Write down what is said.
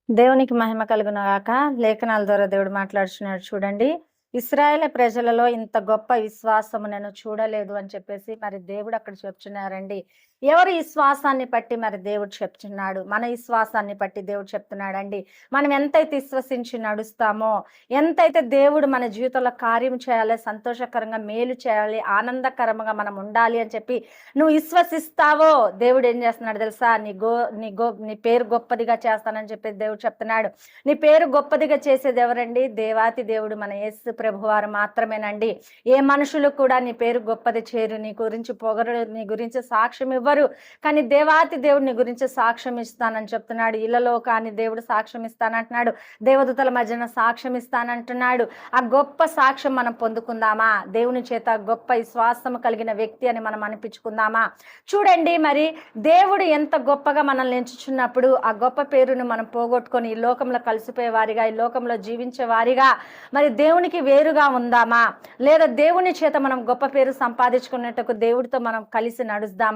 దేవునికి మహిమ కలుగును గాక. లేఖనాల ద్వారా దేవుడు మాట్లాడుచున్నాడు చూడండి. ఇశ్రాయేలు ప్రజలలో ఇంత గొప్ప విశ్వాసము నేను చూడలేదు అని చెప్పేసి మరి దేవుడు అక్కడ చెప్తున్నారండి. ఎవరి విశ్వాసాన్ని బట్టి మరి దేవుడు చెప్తున్నాడు. మన విశ్వాసాన్ని బట్టి దేవుడు చెప్తున్నాడండి. మనం ఎంతైతే విశ్వసించి నడుస్తామో, ఎంతైతే దేవుడు మన జీవితంలో కార్యం చేయాలి, సంతోషకరంగా మేలు చేయాలి, ఆనందకరంగా మనం ఉండాలి అని చెప్పి నువ్వు విశ్వసిస్తావో దేవుడు ఏం చేస్తున్నాడు తెలుసా? నీ పేరు గొప్పదిగా చేస్తానని చెప్పి దేవుడు చెప్తున్నాడు. నీ పేరు గొప్పదిగా చేసేది ఎవరండి? దేవాతి దేవుడు మన యేసు ప్రభువారు మాత్రమేనండి. ఏ మనుషులు కూడా నీ పేరు గొప్పది చేయరు, నీ గురించి పొగరు, నీ గురించి సాక్ష్యం ఇవ్వరు. కానీ దేవాతి దేవుడు నీ గురించి సాక్ష్యం ఇస్తానని చెప్తున్నాడు. ఇళ్లలో కానీ దేవుడు సాక్ష్యం ఇస్తానంటున్నాడు. దేవదూతల మధ్యన సాక్ష్యం ఇస్తానంటున్నాడు. ఆ గొప్ప సాక్ష్యం మనం పొందుకుందామా? దేవుని చేత గొప్ప విశ్వాసం కలిగిన వ్యక్తి అని మనం అనిపించుకుందామా? చూడండి, మరి దేవుడు ఎంత గొప్పగా మనల్ని ఎంచుచున్నప్పుడు ఆ గొప్ప పేరును మనం పోగొట్టుకొని ఈ లోకంలో కలిసిపోయే వారిగా, ఈ లోకంలో జీవించే వారిగా మరి దేవునికి వేరుగా ఉందామా? లేదా దేవుని చేత మనం గొప్ప పేరు సంపాదించుకున్నట్టుకు దేవుడితో మనం కలిసి నడుద్దామా?